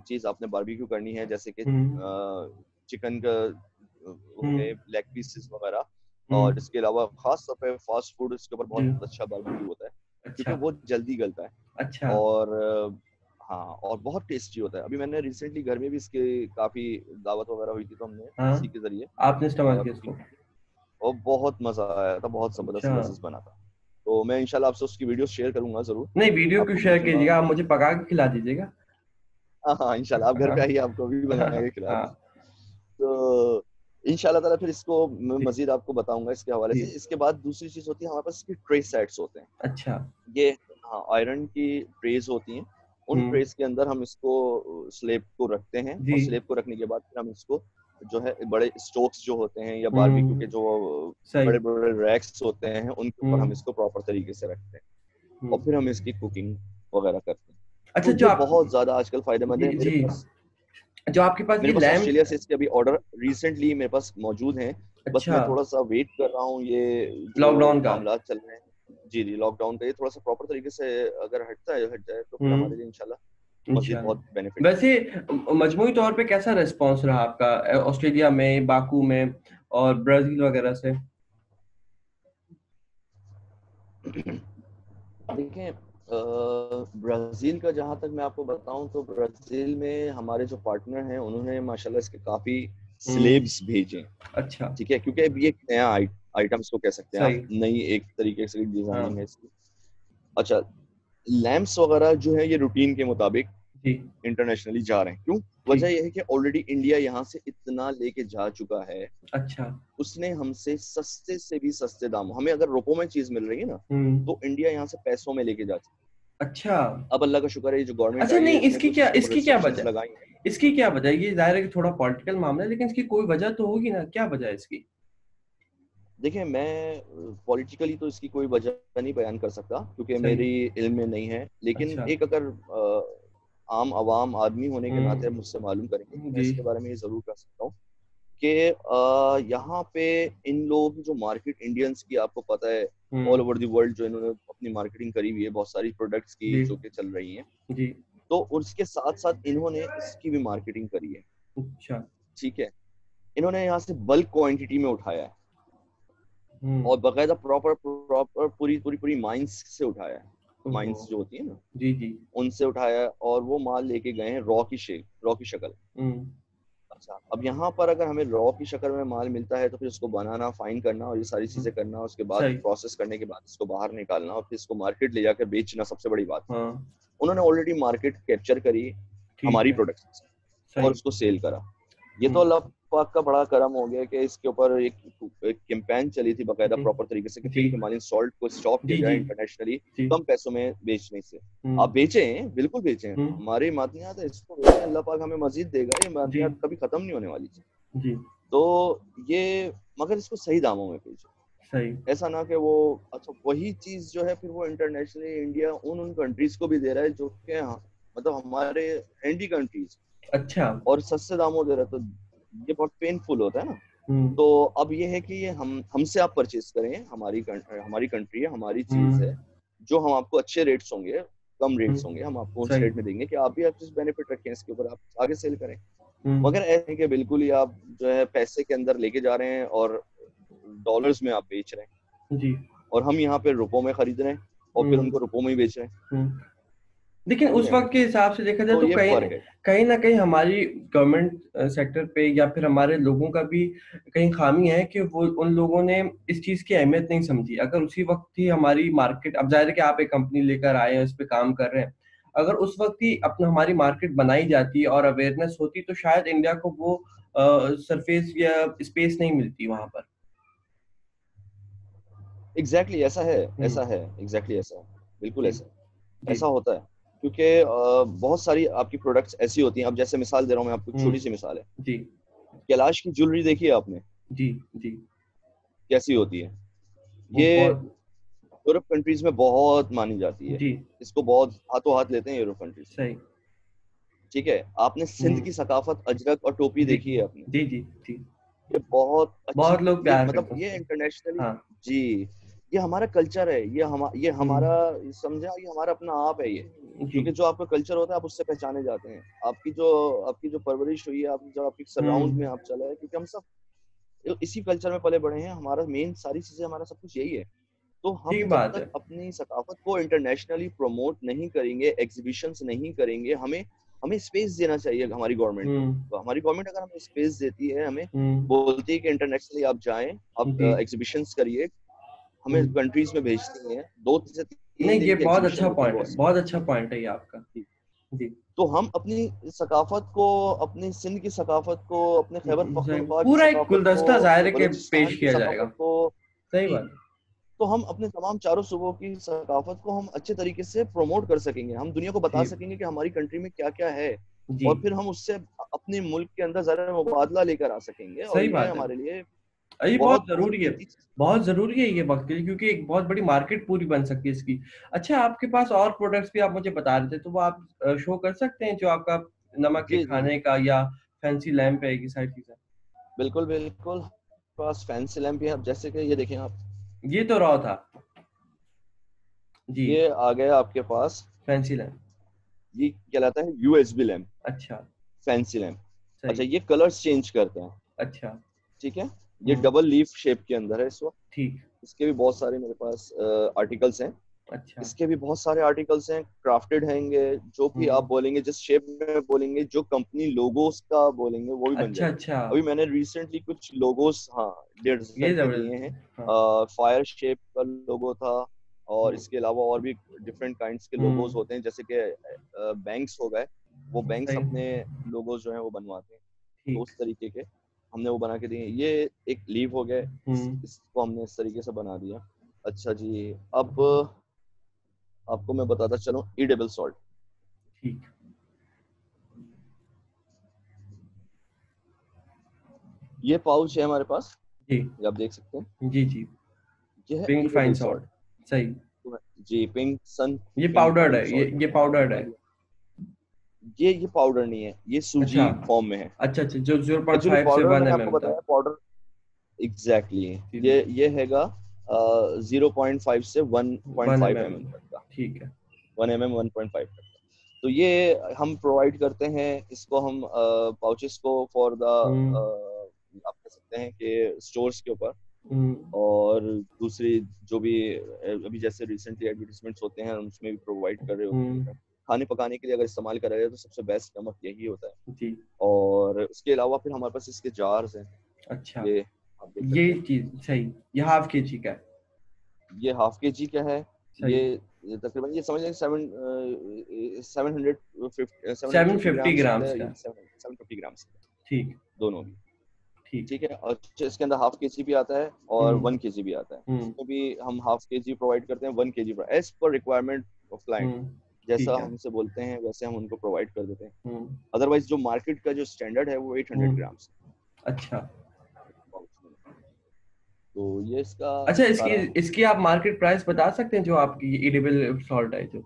चीज़ आपने बारबेक्यू करनी है, जैसे कि हम्म। चिकन का हो हम्म। गए लेग पीसेस वगैरह। और हम्म। इसके अलावा खास तौर पे फास्ट फूड इसके ऊपर जी। बहुत अच्छा बारबेक्यू होता है क्योंकि अच्छा। वो जल्दी गलता है। अच्छा। और हाँ, और बहुत टेस्टी होता है। अभी मैंने रिसेंटली घर में भी इसके काफ़ी दावत वगैरह हुई थी तो हमने हाँ, इसी के ज़रिए आपने इस्तेमाल किया कुकिंग इसको? की और बहुत मज़ा आया था, बहुत ज़बरदस्त अच्छा। लजीज बना था। तो मैं इंशाल्लाह आपसे उसकी वीडियो शेयर करूंगा ज़रूर, नहीं, वीडियो क्यों आपको शेयर भेजूंगा। कीजिएगा, आप मुझे पका के खिला दीजिएगा। हाँ हाँ, इंशाल्लाह आप घर हाँ। पे आइए, आपको भी बना के खिला दूँ। हाँ। तो इंशाल्लाह ताला फिर इसको मैं जी। मज़ीद आपको बताऊंगा इसके हवाले जी। से। इसके बाद दूसरी चीज़ होती है हमारे पास इसके ट्रे सेट्स होते हैं। अच्छा। ये हाँ, आयरन की ट्रेज होती हैं। उन हम्म। ट्रेज के अंदर हम इसको स्लेब को रखते हैं जी। और स्लेब को रखने के बाद फिर हम इसको जो है बड़े स्टोक्स जो होते हैं या बारबेक्यू के हम्म। जो सही। बड़े बड़े रैक्स होते हैं उनके ऊपर हम हम्म। इसको प्रॉपर तरीके से रखते हैं और हम्म। फिर हम इसकी कुकिंग वगैरह करते हैं। अच्छा, तो जो ये आप, बहुत ज्यादा आजकल फायदेमंद है। जी जी, जो आपके पास मेरे ये पास लैम्प, ऑस्ट्रेलिया से इसके अभी ऑर्डर रिसेंटली मेरे पास मौजूद हैं। बस अच्छा, मैं थोड़ा सा वेट कर रहा हूँ, ये जो लॉकडाउन का? मामला चल रहे हैं। जी जी, लॉकडाउन का ये थोड़ा सा प्रॉपर तरीके से अगर हट जाए तो फिर हमारे लिए इंशाल्लाह मजीद इंशाल्लाह। बहुत बेनिफिट है। वैसे मजमूई तौर पे कैसा रिस्पांस रहा आपका ऑस्ट्रेलिया में, बाकू में और ब्राजील वगैरह से? देखें, ब्राजील का जहां तक मैं आपको बताऊं तो ब्राजील में हमारे जो पार्टनर हैं उन्होंने माशाल्लाह इसके काफी हम्म। स्लेब्स भेजे। अच्छा। ठीक है, क्योंकि अब ये एक नया आइटम इसको कह सकते हैं आप, सही। नई एक तरीके से हाँ। डिजाइनिंग है इसकी। अच्छा, लैंप्स वगैरह जो है ये रूटीन के मुताबिक जी। इंटरनेशनली जा रहे हैं। क्यों? जी। वजह यह है कि ऑलरेडी इंडिया यहाँ से इतना लेके जा चुका है। अच्छा। उसने हमसे सस्ते से भी सस्ते दाम, हमें अगर रुपयों में चीज मिल रही है ना, हम्म। तो इंडिया यहाँ से पैसों में लेके जा चुका अच्छा। है। अब अल्लाह का शुक्र है, ये जो गवर्नमेंट अच्छा, आई है नहीं, इसने कुछ इसके ऊपर इसकी क्या रिस्ट्रिक्शंस वजह? लगाई हैं। इसकी क्या वजह? ये जाहिर है कि थोड़ा पॉलिटिकल मामला है, लेकिन इसकी कोई वजह तो होगी ना, क्या वजह है इसकी? देखिए, मैं पॉलिटिकली तो इसकी कोई वजह नहीं बयान कर सकता क्योंकि सही। मेरी इल्म में नहीं है, लेकिन अच्छा। एक अगर आम आवाम आदमी होने के नाते हम्म। मुझसे मालूम करेंगे तो मैं जी। इसके बारे में ये जरूर कर सकता हूँ कि यहाँ पे इन लोगों की जो मार्केट, इंडियंस की, आपको पता है all hmm. Over the world जो इन्होंने अपनी मार्केटिंग करी हुई है बहुत सारी प्रोडक्ट्स की जी। जो कि चल रही हैं, जी। तो उसके साथ साथ इन्होंने इसकी भी मार्केटिंग करी है। अच्छा। ठीक है, इन्होंने यहाँ से बल्क क्वांटिटी में उठाया है हम्म। और बाकायदा प्रॉपर प्रॉपर पूरी पूरी पूरी माइंस से उठाया है। ओहो। माइंस जो होती है ना, जी। जी। उनसे उठाया है और वो माल लेके गए हैं रॉ की शक्ल। हम्म। अच्छा, अब यहाँ पर अगर हमें रॉ की शक्ल में माल मिलता है तो फिर उसको बनाना, फाइन करना और ये सारी हम्म। चीजें करना, उसके बाद सही। प्रोसेस करने के बाद इसको बाहर निकालना और फिर इसको मार्केट ले जाकर बेचना सबसे बड़ी बात है। हाँ। उन्होंने ऑलरेडी मार्केट कैप्चर करी ठीक हमारी है। प्रोडक्ट्स से और सही। उसको सेल करा। ये तो हम्म। अल्लाह पाक का बड़ा करम हो गया कि इसके ऊपर एक कैंपेन चली थी बाकायदा जी। प्रॉपर तरीके से कि जी। फील्ड हिमालयन सॉल्ट को स्टॉप किया जी। जाए जी। इंटरनेशनली जी। कम पैसों में बेचने से। आप हम्म। बेचें, बिल्कुल बेचें, हम्म। हमारी मादनियात है, इसको बेचें, अल्लाह पाक हमें मजीद देगा, ये जी। मादनियात कभी खत्म नहीं होने वाली चीज। जी। तो ये, मगर इसको सही दामों में बेचें, सही। ऐसा ना कि वो, अच्छा वही चीज जो है फिर वो इंटरनेशनली इंडिया उन कंट्रीज को भी दे रहा है जो कि, हाँ, मतलब हमारे हैंडी कंट्रीज, अच्छा। और सस्ते दामों दे रहा है, तो ये बहुत पेनफुल होता है ना। हम्म। तो अब ये है कि ये हमसे आप परचेज करें, हमारी कंट्री है, हमारी चीज हम्म। है, जो हम आपको अच्छे रेट्स होंगे, कम रेट्स हम्म। होंगे, हम आपको उस सही। रेट में देंगे कि आप भी आप बेनिफिट रखें इसके ऊपर, आप आगे सेल करें। हम्म। मगर ऐसे नहीं कि बिल्कुल ही आप जो है पैसे के अंदर लेके जा रहे हैं और डॉलर्स में आप बेच रहे हैं, जी। और हम यहाँ पे रुपयों में खरीद रहे हैं और फिर हम्म। उनको रुपयों में ही बेच रहे हैं। हम्म। लेकिन समझ उस रहे हैं? वक्त के हिसाब से देखा जाए तो तो ये कहीं फर्क है। कहीं ना कहीं हमारी गवर्नमेंट सेक्टर पे या फिर हमारे लोगों का भी कहीं खामी है कि वो उन लोगों ने इस चीज की अहमियत नहीं समझी। अगर उसी वक्त ही हमारी मार्केट, अब जाहिर है कि आप एक कंपनी लेकर आए हैं, इस पे काम कर रहे हैं, अगर उस वक्त ही अपना हमारी मार्केट बनाई जाती और अवेयरनेस होती तो शायद इंडिया को वो सरफेस या स्पेस नहीं मिलती वहां पर। एग्जैक्टली exactly, हम्म। ऐसा है, एग्जैक्टली ऐसा है, बिल्कुल जी। ऐसा है, जी। ऐसा होता है। क्योंकि बहुत सारी आपकी प्रोडक्ट्स ऐसी होती हैं, अब जैसे मिसाल दे रहा हूँ मैं आपको, छोटी सी मिसाल है, जी। कैलाश की ज्वेलरी देखी है आपने, जी। जी। कैसी होती है? वो ये बहुत। यूरोप कंट्रीज में बहुत मानी जाती है, जी। इसको बहुत हाथों हाथ लेते हैं यूरोप कंट्रीज। सही। ठीक है, आपने सिंध हम्म। की सकाफत, अजरक और टोपी देखी देखिए। है आपने? जी। जी। जी। ये बहुत अच्छी, बहुत लोग ये प्यार मतलब करते हैं ये उससे। इंटरनेशनली, हाँ। जी, ये हमारा कल्चर है, ये हम्म। हमारा, समझा, ये हमारा अपना आप है ये। जी। क्योंकि जो आपका कल्चर होता है आप उससे पहचाने जाते हैं, आपकी जो परवरिश हुई है, आप जो आपकी सराउंड में हम्म। आप चला है, क्योंकि हम सब इसी कल्चर में पले बड़े हैं, हमारा मेन सारी चीजें, हमारा सब कुछ यही है। तो हम ठीक जब बात तक है। अपनी सकाफत को इंटरनेशनली प्रमोट नहीं करेंगे, एग्जीबिशंस नहीं करेंगे, हमें हमें स्पेस देना चाहिए हमारी गवर्नमेंट को। हम्म। तो हमारी गवर्नमेंट अगर हमें स्पेस देती है, हमें हम्म। बोलती है कि इंटरनेशनली आप जाएं, आप जी। एग्जीबिशंस करिए, हमें हम्म। कंट्रीज में भेजती हैं, 2 से 3 नहीं, ये दिन की बहुत एग्जीबिशन अच्छा होती है पॉइंट है, बहुत बहुत सारी। अच्छा पॉइंट है ये आपका। जी। जी। तो हम अपनी सकाफत को, अपनी सिंध की सकाफत को, अपने खैबर पख्तूनख्वा की पूरा एक सकाफत को, गुलदस्ता अपने ज़ाहिर है कि पेश बलूचिस्तान की किया जाएगा। सकाफत को, सही जी, बात है। तो हम अपने तमाम चारों सूबों की सकाफत को हम अच्छे तरीके से प्रमोट कर सकेंगे, हम दुनिया को बता जी। सकेंगे कि हमारी कंट्री में क्या क्या है, जी। और फिर हम उससे अपने मुल्क के अंदर ज़रा मुबादला लेकर आ सकेंगे, और सही ये बात है। हमारे लिए ये बहुत बहुत ज़रूरी है। कीमती चीज़। बहुत ज़रूरी है ये वक़्त के लिए, क्योंकि एक बहुत बड़ी मार्केट पूरी बन सकती है इसकी। अच्छा, आपके पास और प्रोडक्ट्स भी आप मुझे बता रहे थे, तो वो आप शो कर सकते हैं जो आपका नमक के जी जी, खाने का या फैंसी लैंप है, ये सारी चीज़ें? बिल्कुल बिल्कुल, पास फैंसी लैंप भी है, अब जैसे कि ये देखें आप, ये तो रॉ था। जी। ये आ गया आपके पास, फैंसी लैंप। ये कहलाता है यूएसबी लैम्प, अच्छा। Fancy lamp. अच्छा, सही। ये कलर्स चेंज करते हैं, अच्छा। ठीक है। ये हम्म। डबल लीफ शेप के अंदर है इस वक्त। ठीक। इसके भी बहुत सारे मेरे पास आर्टिकल्स हैं। अच्छा। इसके भी बहुत सारे आर्टिकल्स हैं, क्राफ्टेड हैंगे, जो भी आप हम्म। बोलेंगे, जिस शेप में बोलेंगे, जो कंपनी लोगोस का बोलेंगे वो भी बन अच्छा जाएगा। अच्छा। अभी मैंने रिसेंटली कुछ लोगोस, हाँ, ये डेजर्ट के दिए हैं। जबरदस्त। हाँ। फायर शेप का लोगो था, और हम्म। इसके अलावा और भी डिफरेंट काइंड्स के लोगोस हम्म। होते हैं, जैसे कि बैंक्स हो गए, वो बैंक्स सही। अपने लोगोस जो है वो बनवाते हैं। तो ठीक। उस तरीके के हमने वो बना के दिए। ये एक लीव हो गया, हम्म। इसको हमने इस तरीके से बना दिया। अच्छा जी, अब आपको मैं बताता चलूं ईडेबल सॉल्ट। ठीक। ये पाउच है हमारे पास, जी। ये आप देख सकते हैं, जी जी। ये है pink fine edible salt. Salt. सही। जी, पिंक सन, ये पिंक पाउडर्ड फाइन है, सॉल्ट। ये पाउडर्ड है। ये पाउडर नहीं है, ये अच्छा। सूजी फॉर्म में है। अच्छा अच्छा, जो एक्चुअली 0.5 से पाउडर 1 मैंने आपको mm बताया, तक। पाउडर एग्जैक्टली जी exactly, जी। ये हैगा 0.5 से 1 1.5 mm। mm तक का, ठीक है। 1 mm 1.5 तक का। तो ये हम प्रोवाइड करते हैं, इसको हम पाउचेस को फॉर द, हम्म। आप कह सकते हैं कि स्टोर्स के ऊपर, हम्म। और दूसरी जो भी अभी जैसे रिसेंटली एडवर्टीजमेंट्स होते हैं, हम उसमें भी प्रोवाइड कर रहे होते हैं। हम्म। खाने पकाने के लिए अगर इस्तेमाल करा जाए तो सबसे बेस्ट नमक यही होता है। जी। और उसके अलावा फिर हमारे पास इसके जार्स हैं, अच्छा। ये आप देख ये सकते हैं। चीज सही। ये हाफ के जी का है। ये हाफ के जी का है। ये सही। ये तकरीबन, ये समझ लें 750 750 ग्राम्स है, ग्राम्स ये का। 750 ग्राम्स है, ठीक। दोनों भी। ठीक। ठीक है, और इसके अंदर हाफ के जी भी आता है और हम्म। 1 kg भी आता है। हम्म। इसमें भी हम हाफ के जी प्रोवाइड करते हैं, 1 kg as per requirement of client. हम्म। जैसा ठीक है। हमसे बोलते हैं वैसे हम उनको प्रोवाइड कर देते हैं। हम्म। अदरवाइज जो मार्केट का जो स्टैंडर्ड है वो 800 हम्म। ग्राम्स अच्छा। है। तो ये इसका अच्छा, इसकी सारा। इसकी आप मार्केट प्राइस बता सकते हैं, जो आपकी एडिबल सॉल्ट है जो।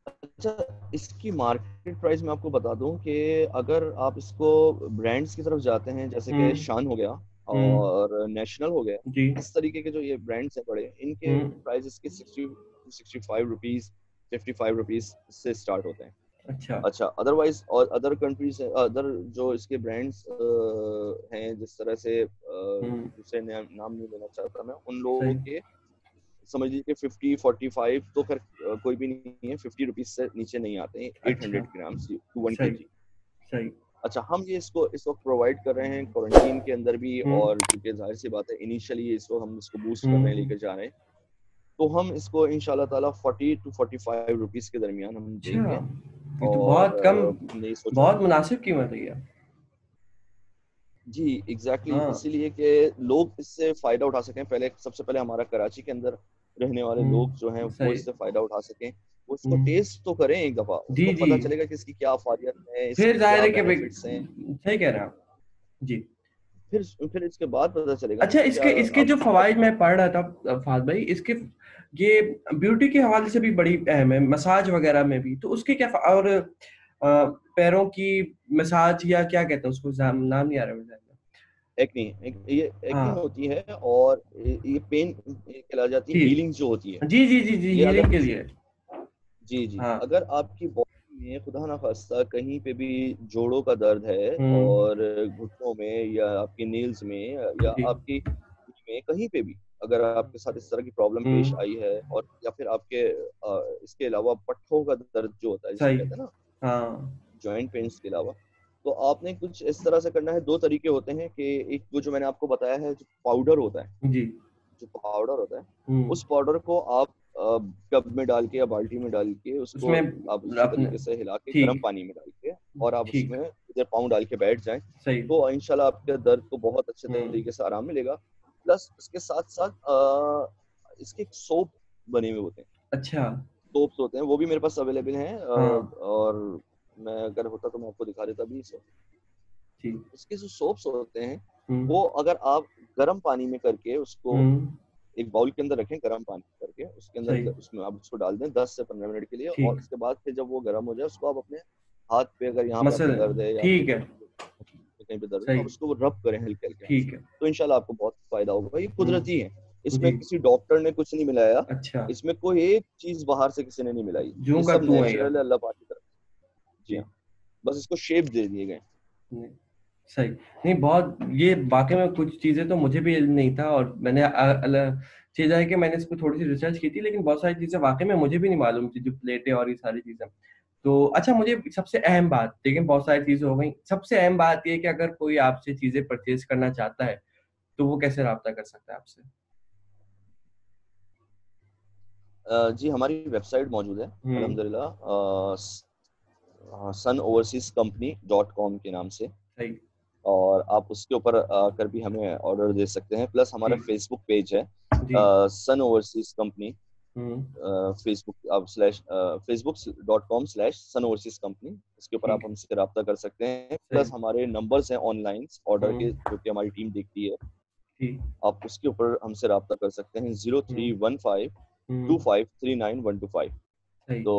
अच्छा, इसकी मार्केट प्राइस मैं आपको बता दूं कि अगर आप इसको ब्रांड्स की तरफ जाते हैं, जैसे कि हम्म। शान हो गया हम्म। और नेशनल हो गया, जी। इस तरीके के जो ये ब्रांड्स हैं बड़े, इनके हम्म। प्राइस इसके 60 to 65 रुपीज, 55 रुपीज से स्टार्ट होते हैं। अच्छा। अच्छा, अदरवाइज और अदर कंट्रीज, अदर जो इसके ब्रांड्स हैं, जिस तरह से हम्म। दूसरे नाम नहीं लेना चाहता मैं उन लोगों सही। के, समझ लीजिए 50 45 तो खैर कोई भी नहीं है, 50 रुपीज से नीचे नहीं आते हैं, एट अच्छा। हंड्रेड ग्राम्स टू वन के सही। जी सही। अच्छा, हम ये इसको इस वक्त प्रोवाइड कर रहे हैं क्वारंटीन के अंदर भी, हम्म। और क्योंकि जाहिर सी बात है इनिशियली इसको हम इसको बूस्ट कर रहे हैं, हम्म। लेकर जा रहे हैं, तो हम इसको इंशाल्लाह ताला 40 to 45 रुपीज के दरमियान हम अच्छा, देंगे। ये तो और बहुत कम, हमने ये सोचा, बहुत मुनासिब कीमत है ये। जी एग्जैक्टली हाँ। इसीलिए कि लोग इससे फायदा उठा सकें। पहले, सबसे पहले हमारा कराची के अंदर रहने वाले लोग जो हैं वो सही। इससे फायदा उठा सकें, वो इसको हम्म। टेस्ट तो करें एक दफा, जी उनको जी। पता चलेगा कि इसकी क्या अफादियत है, फिर इसके जाहिर क्या है कि भाई, बेनिफिट्स हैं। सही कह रहे हैं आप। जी। फिर इसके बाद पता चलेगा ना अच्छा, कि क्या इसके इसके जो आपकी क्या फवाइद मैं बेनिफिट। पढ़ रहा था फाद भाई, इसके ये ब्यूटी के हवाले से भी बड़ी अहम है, मसाज वगैरह में भी, तो उसके क्या और पैरों की मसाज, या क्या कहते हैं उसको, नाम नहीं आ रहा मुझे। एक्नी, ये एक्नी हाँ। होती है, और ये पेन कहला जाती है, ठीक। हीलिंग जो होती है। जी जी जी जी, ये अगर हीलिंग के किसी, लिए। जी जी, हाँ। अगर आपकी बॉडी में खुदा ना खास्ता कहीं पे भी जोड़ों का दर्द है, हम्म। और घुटनों में या आपके नील्स में या जी। आपकी में कहीं पे भी अगर आपके साथ इस तरह की प्रॉब्लम पेश हम्म। आई है, और या फिर आपके इसके अलावा पट्टों का दर्द जो होता है जिसे सही। कहते हैं ना, हाँ। जॉइंट पेन्स के अलावा, तो आपने कुछ इस तरह से करना है। दो तरीके होते हैं कि एक वो जो मैंने आपको बताया है, जो पाउडर होता है, जी। जो पाउडर होता है, हम्म। उस पाउडर को आप कप में डाल के या बाल्टी में डाल के उसको उसमें आप अच्छी अपने। तरीके से हिला के गर्म ठीक। पानी में डाल के, और आप ठीक। उसमें इधर पाँव डाल के बैठ जाएं, सही। तो इंशाल्लाह आपके दर्द को बहुत अच्छे हम्म। तरीके से आराम मिलेगा। प्लस उसके साथ साथ इसके सोप बने हुए होते हैं, अच्छा। सोप्स होते हैं, वो भी मेरे पास अवेलेबल हैं, हाँ। और मैं अगर होता तो मैं आपको दिखा देता भी इसे। ठीक। इसके जो सोप्स होते हैं, हम्म। वो अगर आप गर्म पानी में करके उसको हम्म। एक बाउल के अंदर रखें, गर्म पानी करके उसके अंदर सही। उसमें आप उसको डाल दें 10 से 15 मिनट के लिए, और ठीक। उसके बाद फिर जब वो गर्म हो जाए, उसको आप अपने हाथ पे, अगर यहाँ पे आपको मसल। दर्द है या आपके ठीक है। कहीं पे दर्द है, तो सही। आप उसको रब करें हल्के हल्के हाथ से, ठीक है। तो इंशाल्लाह आपको बहुत फायदा होगा। ये हम्म। कुदरती है, इसमें जी। किसी डॉक्टर ने कुछ नहीं मिलाया, अच्छा। इसमें कोई एक चीज बाहर से किसी ने नहीं मिलाई, यूं ये का सब तू है ये। नेचुरल है अल्लाह पाक की तरफ। जी अच्छा। हाँ, बस इसको शेप दे दिए गए। नहीं, सही। नहीं, बहुत ये वाकई में कुछ चीजें तो मुझे भी इल्म नहीं था, और मैंने अलग चीज है कि मैंने इस पे थोड़ी सी रिसर्च की थी, लेकिन बहुत सारी चीजें वाकई में मुझे भी नहीं मालूम थी, जो प्लेटें और ये सारी चीजें। तो अच्छा, मुझे सबसे अहम बात, देखिए बहुत सारी चीजें हो गई, सबसे अहम बात ये है कि अगर कोई आपसे चीजें परचेज करना चाहता है तो वो कैसे राब्ता कर सकता है आपसे? जी हमारी वेबसाइट मौजूद है हम्म। अल्हम्दुलिल्लाह, सन ओवरसीज कंपनी डॉट कॉम के नाम से, सही। और आप उसके ऊपर आकर भी हमें ऑर्डर दे सकते हैं। प्लस हमारा जी। फेसबुक पेज है जी। सन ओवरसीज कंपनी, हम्म। फेसबुक आप स्लैश facebook.com/सन ओवरसीज कंपनी, इसके ऊपर आप ठीक। हमसे रब्ता कर सकते हैं। सही। प्लस हमारे नंबर्स हैं ऑनलाइन ऑर्डर के, हम्म। जो कि हमारी टीम देखती है, ठीक। आप उसके ऊपर हमसे रब्ता कर सकते हैं, zero three hmm. One five two hmm. Five three nine one two five सही। तो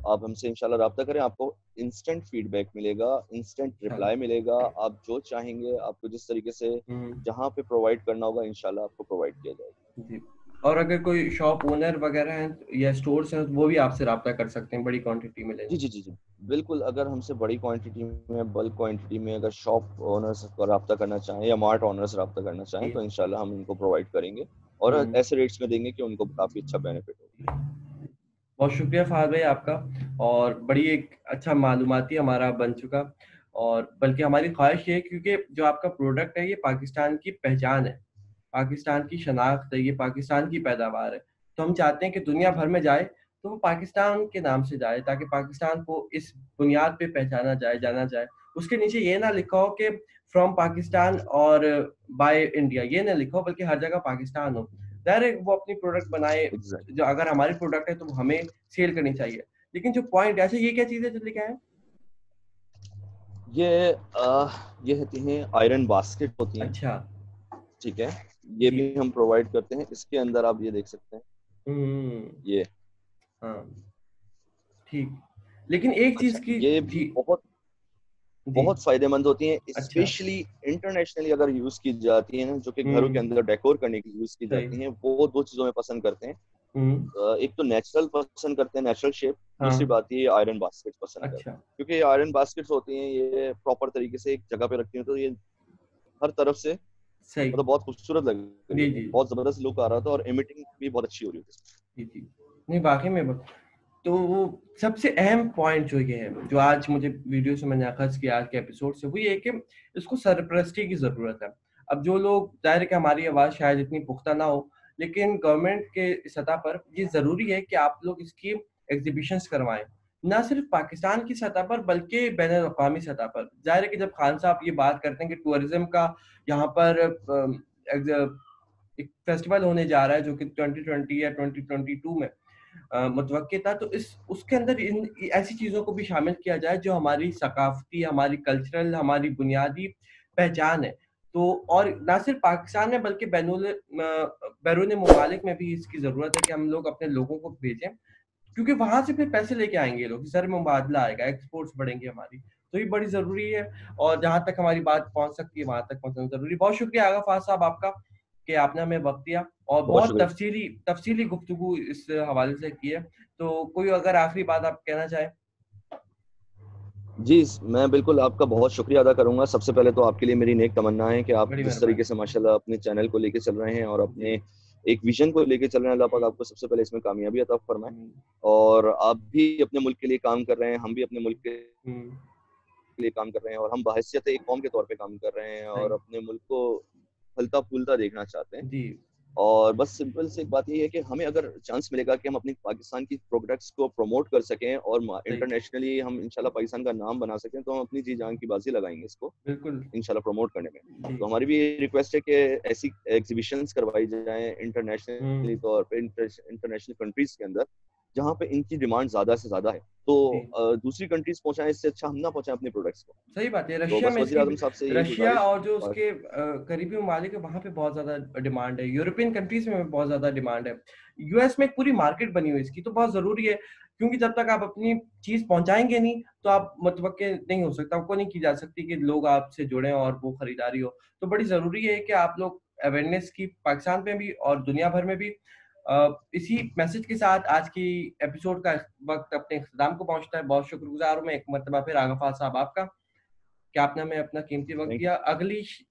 आप हमसे इंशाल्लाह रब्ता करें, आपको इंस्टेंट फीडबैक मिलेगा, इंस्टेंट अच्छा। रिप्लाई मिलेगा। आप जो चाहेंगे, आपको जिस तरीके से हम्म। जहाँ पे प्रोवाइड करना होगा इंशाल्लाह आपको प्रोवाइड किया जाएगा। जी। और अगर कोई शॉप ओनर वगैरह हैं या स्टोर्स हैं, वो भी आपसे राब्ता कर सकते हैं, बड़ी क्वांटिटी में जी लेनी? जी जी जी बिल्कुल, अगर हमसे बड़ी क्वांटिटी में, बल्क क्वांटिटी में अगर शॉप ओनर्स को रब्ता करना चाहें या मार्ट ओनर्स रब्ता करना चाहें, जी। तो इंशाल्लाह हम उनको प्रोवाइड करेंगे, और हम्म। ऐसे रेट्स में देंगे कि उनको काफ़ी अच्छा बेनिफिट हो। बहुत शुक्रिया फहद भाई आपका, और बड़ी एक अच्छा मालूमाती हमारा बन चुका, और बल्कि हमारी ख्वाहिश ये है, क्योंकि जो आपका प्रोडक्ट है ये पाकिस्तान की पहचान है, पाकिस्तान की शनाख्त है, ये पाकिस्तान की पैदावार है। तो हम चाहते हैं कि दुनिया भर में जाए तो वो पाकिस्तान के नाम से जाए, ताकि पाकिस्तान को इस बुनियाद पे पहचाना जाए, जाना जाए। उसके नीचे ये ना लिखा हो कि फ्रॉम पाकिस्तान और बाय इंडिया, ये ना लिखा हो, बल्कि हर जगह पाकिस्तान हो। डायरेक्ट वो अपनी प्रोडक्ट बनाए, एग्जैक्ट, जो अगर हमारी प्रोडक्ट है तो हमें सेल करनी चाहिए। लेकिन जो पॉइंट ऐसे, ये क्या चीज़ है जो लिखा है? ये ये होती हैं आयरन बास्केट होती हैं, अच्छा। ठीक है, ये जी। भी हम प्रोवाइड करते हैं। इसके अंदर आप ये देख सकते हैं, हम्म। ये, हाँ। ठीक। लेकिन एक चीज अच्छा, की। ये जी। भी बहुत जी। बहुत फायदेमंद होती हैं, अच्छा। स्पेशली इंटरनेशनली अगर यूज की जाती हैं, जो कि घरों के हम्म। अंदर डेकोर करने के लिए यूज की सही। जाती हैं। वो दो चीजों में पसंद करते हैं, हम्म। एक तो नेचुरल पसंद करते हैं, नेचुरल शेप। हाँ। दूसरी बात ये आयरन बास्केट पसंद करते अच्छा। हैं, क्योंकि ये आयरन बास्केट्स होती हैं, ये प्रॉपर तरीके से एक जगह पे रखती हैं, तो ये हर तरफ से सही। मतलब बहुत खूबसूरत लग रही जी। है, जी। बहुत जबरदस्त लुक आ रहा था, और इमिटिंग भी बहुत अच्छी हो रही थी। जी। जी। नहीं, वाकई में तो वो सबसे अहम पॉइंट जो ये है, जो आज मुझे वीडियो से मैंने अखज़ किया आज के एपिसोड से, वो ये है कि इसको सरपरस्ती की ज़रूरत है। अब जो लोग, ज़ाहिर है कि हमारी आवाज़ शायद इतनी पुख्ता ना हो, लेकिन गवर्नमेंट के सतह पर ये ज़रूरी है कि आप लोग इसकी एग्ज़िबिशन्स करवाएँ। ना सिर्फ़ पाकिस्तान की सतह पर, बल्कि बैनुल-अक़वामी सतह पर। ज़ाहिर है कि जब खान साहब ये बात करते हैं कि टूरिज़्म का यहाँ पर एग्ज़ एक फेस्टिवल होने जा रहा है, जो कि 2020 या 2022 में मुतवक्किल था, तो इस उसके अंदर इन ऐसी चीज़ों को भी शामिल किया जाए जो हमारी सकाफ़ती, हमारी कल्चरल, हमारी बुनियादी पहचान है। तो और ना सिर्फ़ पाकिस्तान में, बल्कि बैरून ममालिक में भी इसकी ज़रूरत है कि हम लोग अपने लोगों को भेजें, क्योंकि वहाँ से फिर पैसे लेके आएँगे ये लोग, ज़र मुबादला आएगा, एक्सपोर्ट्स बढ़ेंगे हमारी। तो ये बड़ी ज़रूरी है, और जहाँ तक हमारी बात पहुँच सकती है, वहाँ तक पहुँचाना ज़रूरी है। बहुत शुक्रिया आगा फ़ाज़ साहब आपका, कि आपने हमें वक़्त दिया और बहुत बहुत शुक्रिया तफ़सीली तफ़सीली गुफ्तगू इस हवाले से की है। तो कोई अगर आखिरी बात आप कहना चाहें? जी, मैं बिल्कुल आपका बहुत शुक्रिया अदा करूँगा। सबसे पहले तो आपके लिए मेरी नेक तमन्ना है कि आप बड़ी जिस तरीके मेहरबानी। से माशाल्लाह अपने चैनल को लेके चल रहे हैं और जी। अपने एक विज़न को लेके चल रहे हैं, अल्लाह पाक हुँ। आपको सबसे पहले इसमें कामयाबी अता फरमाए। हुँ। और आप भी अपने मुल्क के लिए काम कर रहे हैं, हम भी अपने मुल्क के हुँ। लिए काम कर रहे हैं, और हम बहैसियत एक कौम के तौर पे काम कर रहे हैं, और सही। अपने मुल्क को फलता-फूलता देखना चाहते हैं। जी। और बस सिंपल सी एक बात ये है कि हमें अगर चांस मिलेगा कि हम अपनी पाकिस्तान की प्रोडक्ट्स को प्रमोट कर सकें और सही। इंटरनेशनली हम इंशाल्लाह पाकिस्तान का नाम बना सकें, तो हम अपनी जी जान की बाजी लगाएंगे इसको बिल्कुल। इंशाल्लाह प्रमोट करने में। जी। तो हमारी भी रिक्वेस्ट है कि ऐसी एग्जीबिशंस करवाई जाएं इंटरनेशनली हुँ। तौर पे, इंटरनेशनल कंट्रीज के अंदर, जहाँ पे इनकी डिमांड ज़्यादा से ज़्यादा है। तो जी। दूसरी कंट्रीज पहुँचाएं, इससे अच्छा हम ना पहुँचाएं अपने प्रोडक्ट्स को। सही बात है। तो रशिया बस में वज़ीर इसकी आज़म साहब से यही रशिया गुज़ारिश। और जो उसके करीबी ममालिक है, वहाँ पे बहुत ज़्यादा डिमांड है। यूरोपियन कंट्रीज़ में बहुत ज़्यादा डिमांड है। यूएस में एक पूरी मार्केट बनी हुई है इसकी, तो बहुत ज़रूरी है, क्योंकि जब तक आप अपनी चीज़ पहुँचाएँगे नहीं, तो आप मुतवक्किल नहीं हो सकता, आपको नहीं की जा सकती कि लोग आपसे जुड़ें और वो खरीदारी हो। तो बड़ी ज़रूरी है कि आप लोग अवेयरनेस की पाकिस्तान में भी और दुनिया भर में भी। इसी मैसेज के साथ आज की एपिसोड का वक्त अपने इख्तिताम को पहुंचता है। बहुत शुक्रगुजार हूँ मैं एक मरतबा फिर आगफाज साहब आपका कि आपने हमें अपना कीमती वक्त थैंक दिया।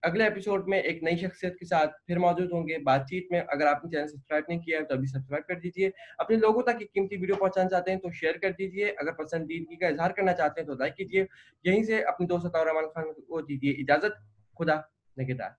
अगले एपिसोड में एक नई शख्सियत के साथ फिर मौजूद होंगे बातचीत में। अगर आपने चैनल सब्सक्राइब नहीं किया है तो अभी सब्सक्राइब कर दीजिए। अपने लोगों तक ये कीमती वीडियो पहुंचाना चाहते हैं तो शेयर कर दीजिए। अगर पसंदीदगी का इजहार करना चाहते हैं तो लाइक कीजिए। यहीं से अपने दोस्त अताउर रहमान खान को दीजिए इजाजत। खुदा निगहबान।